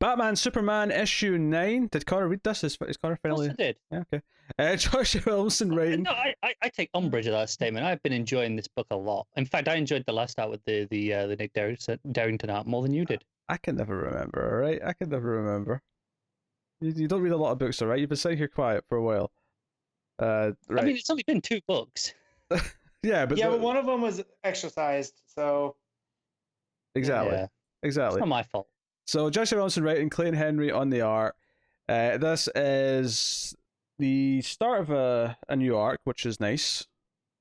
Batman Superman issue 9. Did Connor read this? Is Connor finally? Yes, I did. Yeah, okay. Joshua Wilson writing. No, I take umbrage at that statement. I've been enjoying this book a lot. In fact, I enjoyed the last art with the Nick Darrington art more than you did. I can never remember, alright? I can never remember. You don't read a lot of books, alright? You've been sitting here quiet for a while. Right. I mean, it's only been 2 books. Yeah, but but one of them was exercised, so... Exactly. Yeah. Exactly. It's not my fault. So Joshua Wilson writing, Clayton Henry on the art. This is the start of a new arc, which is nice.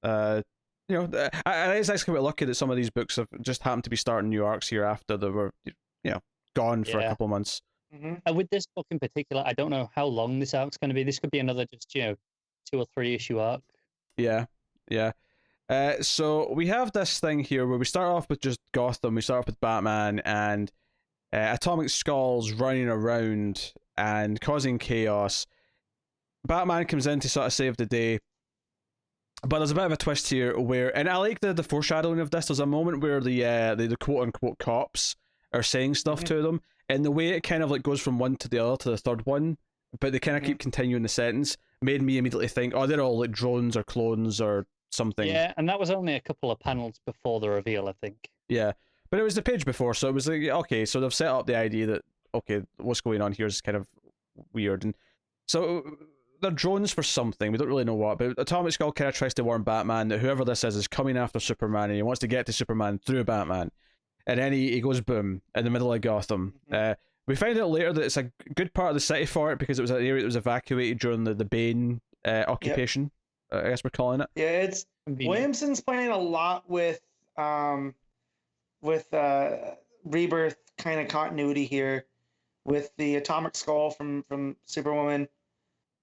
You know, it's actually quite lucky that some of these books have just happened to be starting new arcs here after they were, you know, gone for a couple months. Mm-hmm. And with this book in particular, I don't know how long this arc's going to be. This could be another just, 2 or 3 issue arc. Yeah. So we have this thing here where we start off with just Gotham. We start off with Batman and Atomic Skull's running around and causing chaos. Batman comes in to sort of save the day. But there's a bit of a twist here where, and I like the foreshadowing of this. There's a moment where the quote unquote cops are saying stuff to them, and the way it kind of like goes from one to the other to the third one, but they kind of keep continuing the sentence, made me immediately think, oh, they're all like drones or clones or something. Yeah, and that was only a couple of panels before the reveal, I think. Yeah, but it was the page before, so it was like, okay, so they've set up the idea that, okay, what's going on here is kind of weird, and so they're drones for something, we don't really know what, but Atomic Skull kind of tries to warn Batman that whoever this is coming after Superman, and he wants to get to Superman through Batman, and then he goes boom, in the middle of Gotham. We find out later that it's a good part of the city for it, because it was an area that was evacuated during the Bane occupation, I guess we're calling it. Yeah, it's Williamson's playing a lot with Rebirth kind of continuity here, with the Atomic Skull from Superwoman,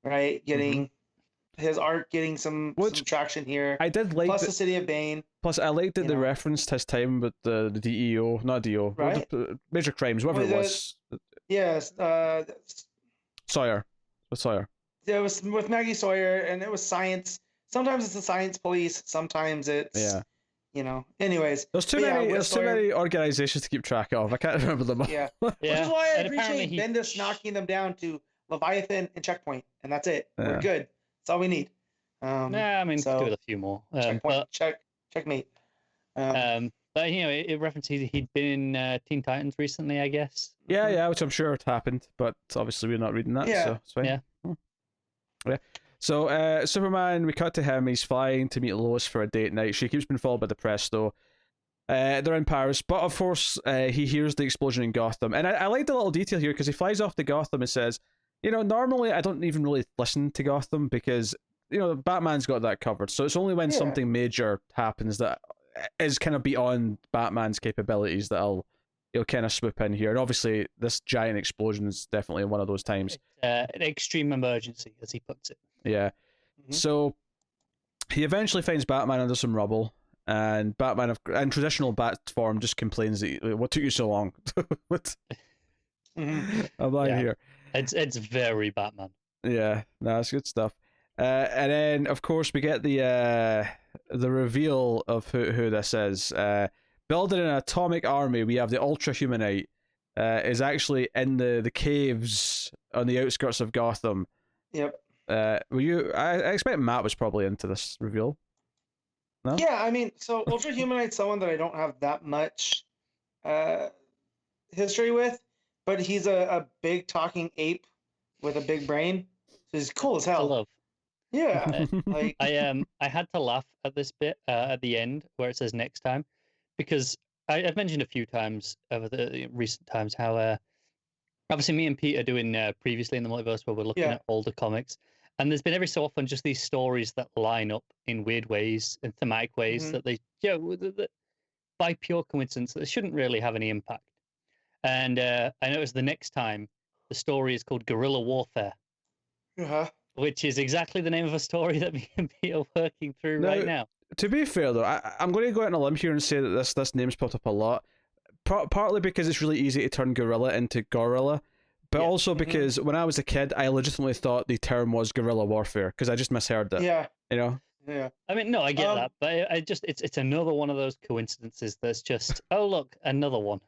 right? Getting his art getting some traction here. I did like plus the City of Bane. Plus, I liked that they referenced his time with the DEO, not DEO, right? Major Crimes, whatever it was. Yes, Sawyer. With Sawyer. Yeah, it was with Maggie Sawyer, and it was science. Sometimes it's the science police. Sometimes it's Anyways, there's too many organizations to keep track of. I can't remember them all. Yeah, which is why I appreciate Bendis knocking them down to Leviathan and Checkpoint, and that's it. Yeah. We're good. That's all we need. I mean, so, do a few more. Checkpoint, checkmate. But it references he'd been in Teen Titans recently, I guess. Yeah, which I'm sure it happened, but obviously we're not reading that, so it's fine. Yeah. So Superman, we cut to him. He's flying to meet Lois for a date night. She keeps being followed by the press, though. They're in Paris, but of course he hears the explosion in Gotham, and I like the little detail here because he flies off to Gotham and says, normally I don't even really listen to Gotham because Batman's got that covered. So it's only when something major happens that is kind of beyond Batman's capabilities that he'll kind of swoop in here. And obviously this giant explosion is definitely one of those times. An extreme emergency, as he puts it. Yeah. So he eventually finds Batman under some rubble, and Batman in traditional Bat form just complains that what took you so long? What? I'm lying here. It's very Batman. Yeah, no, it's good stuff. And then of course we get the reveal of who this is. Building an atomic army, we have the Ultra Humanite is actually in the caves on the outskirts of Gotham. Yep. I expect Matt was probably into this reveal. No? Yeah, I mean, so Ultra Humanite's someone that I don't have that much history with, but he's a big talking ape with a big brain. So he's cool as hell. I love. Yeah. I had to laugh at this bit at the end where it says next time, because I've mentioned a few times over the recent times how obviously me and Pete are doing previously in the multiverse where we're looking at older comics, and there's been every so often just these stories that line up in weird ways, in thematic ways that they, that by pure coincidence, that shouldn't really have any impact. And I noticed the next time the story is called Guerrilla Warfare, which is exactly the name of a story that me and Pete are working through right now. To be fair though, I'm going to go out on a limb here and say that this name's popped up a lot. Partly because it's really easy to turn gorilla into gorilla, but also because when I was a kid, I legitimately thought the term was guerrilla warfare because I just misheard it. Yeah. Yeah. I mean, no, I get that, but I just it's another one of those coincidences that's just, oh look, another one.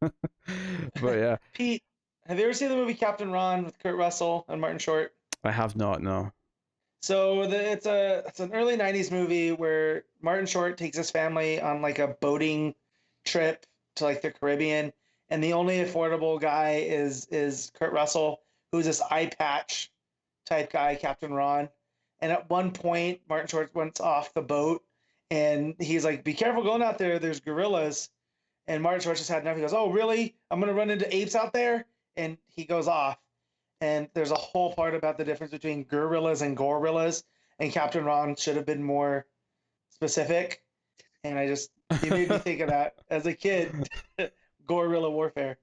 But yeah. Pete, Have you ever seen the movie Captain Ron with Kurt Russell and Martin Short? I have not, no. So it's an early '90s movie where Martin Short takes his family on like a boating trip to like the Caribbean, and the only affordable guy is Kurt Russell, who's this eye patch type guy, Captain Ron. And at one point, Martin Short went off the boat, and he's like, "Be careful going out there. There's gorillas." And Martin Short just had enough. He goes, "Oh, really? I'm gonna run into apes out there?" And he goes off. And there's a whole part about the difference between gorillas and gorillas, and Captain Ron should have been more specific. And he made me think of that as a kid. Gorilla warfare.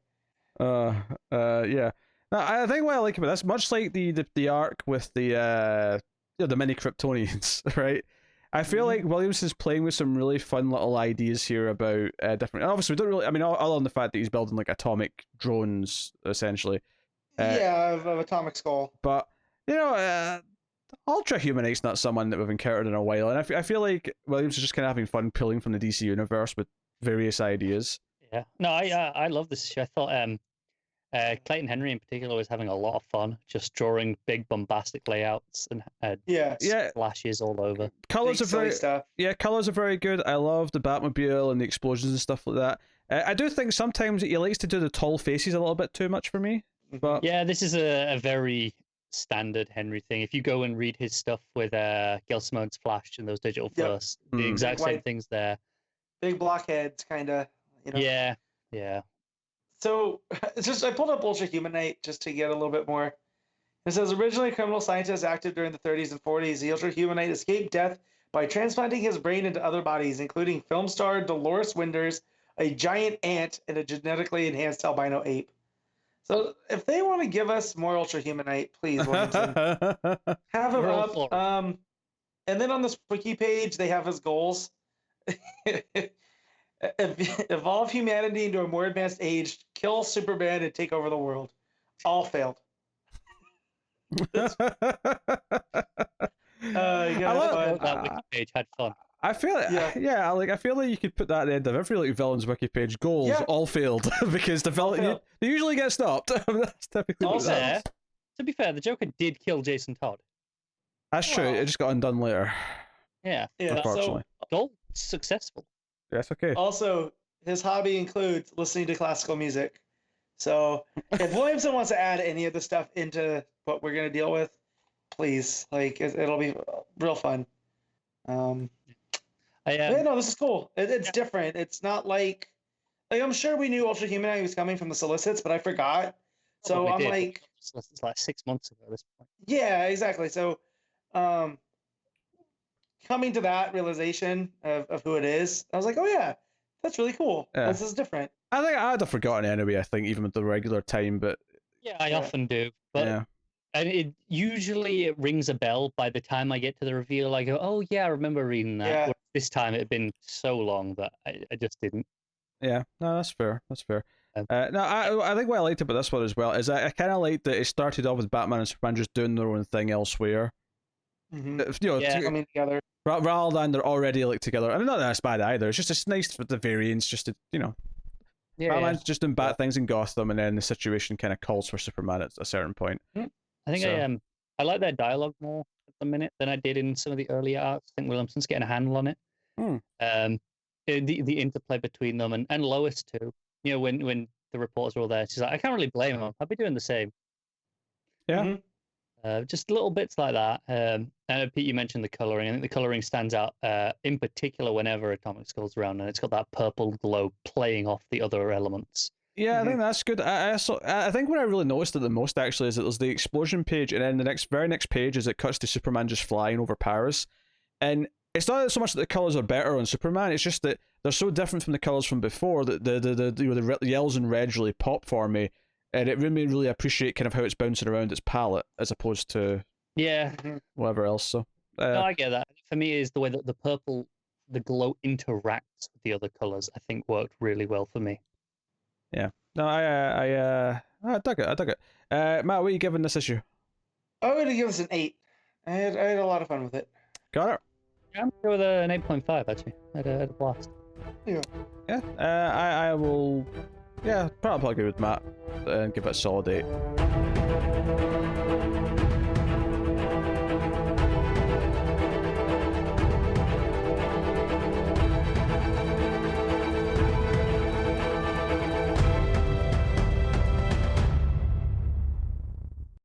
Yeah. No, I think what I like about this, much like the arc with the mini Kryptonians, right? I feel like Williams is playing with some really fun little ideas here about different. And obviously, we don't really. I mean, other than the fact that he's building like atomic drones, essentially. Of Atomic Skull. But Ultra Humanite's not someone that we've encountered in a while, and I feel like Williams is just kind of having fun pulling from the DC universe with various ideas. Yeah, no, I love this issue. I thought Clayton Henry in particular was having a lot of fun, just drawing big bombastic layouts and splashes all over. Colors are very good. I love the Batmobile and the explosions and stuff like that. I do think sometimes he likes to do the tall faces a little bit too much for me. But yeah, this is a very standard Henry thing. If you go and read his stuff with Gail Simone's Flash and those digital first, the exact same things there. Big blockheads, kind of. Yeah. So I pulled up Ultra Humanite just to get a little bit more. It says, originally a criminal scientist active during the 30s and 40s, the Ultra Humanite escaped death by transplanting his brain into other bodies, including film star Dolores Winders, a giant ant, and a genetically enhanced albino ape. So if they want to give us more Ultra Humanite, please, Williamson, have him up. And then on this wiki page, they have his goals. Evolve humanity into a more advanced age, kill Superman, and take over the world. All failed. I love that wiki page. Had fun. I feel I feel like you could put that at the end of every villain's wiki page. Goals all failed because the villain they usually get stopped. That's typically also, to be fair, the Joker did kill Jason Todd. That's true. It just got undone later. Yeah. Unfortunately. So, goal successful. That's okay. Also, his hobby includes listening to classical music. So if Williamson wants to add any of the stuff into what we're going to deal with, please, it'll be real fun. No, this is cool. It's different. It's not like I'm sure we knew Ultra Humanite was coming from the solicits, but I forgot. So I'm like, it's like 6 months ago at this point. Yeah, exactly. So, coming to that realization of who it is, I was like, oh yeah, that's really cool. Yeah. This is different. I think I'd have forgotten anyway. I think even with the regular time, but yeah, I often do. But and it usually rings a bell by the time I get to the reveal. I go, oh yeah, I remember reading that. Yeah. This time it had been so long that I just didn't. Yeah, no, that's fair. That's fair. I think what I liked about this one as well is I kind of liked that it started off with Batman and Superman just doing their own thing elsewhere. Mm-hmm. Coming together. Rather than they're already together. I mean, not that that's bad either. It's nice for the variance, just to Batman's just doing bad things in Gotham, and then the situation kind of calls for Superman at a certain point. I think I like their dialogue more at the minute than I did in some of the earlier arcs. I think Williamson's getting a handle on it. The interplay between them and Lois too. When the reporters were all there, she's like, I can't really blame them. I'll be doing the same. Yeah. Mm-hmm. Just little bits like that. And Pete, you mentioned the coloring. I think the coloring stands out in particular whenever Atomic Skull's around, and it's got that purple glow playing off the other elements. Yeah, I think that's good. I think what I really noticed it the most actually is that there's the explosion page, and then the very next page is it cuts to Superman just flying over Paris, and it's not so much that the colors are better on Superman. It's just that they're so different from the colors from before that the yellows and reds really pop for me, and it made me really appreciate kind of how it's bouncing around its palette as opposed to whatever else. So no, I get that. For me, is the way that the purple, the glow interacts with the other colors. I think worked really well for me. Yeah. No, I dug it. I dug it. Matt, what are you giving this issue? I'm going to give this an 8. I had a lot of fun with it. Got it. Yeah, I'm going with an 8.5 actually. I had a blast. Yeah. Yeah. I will. Yeah, probably agree with Matt. and give it a solid 8.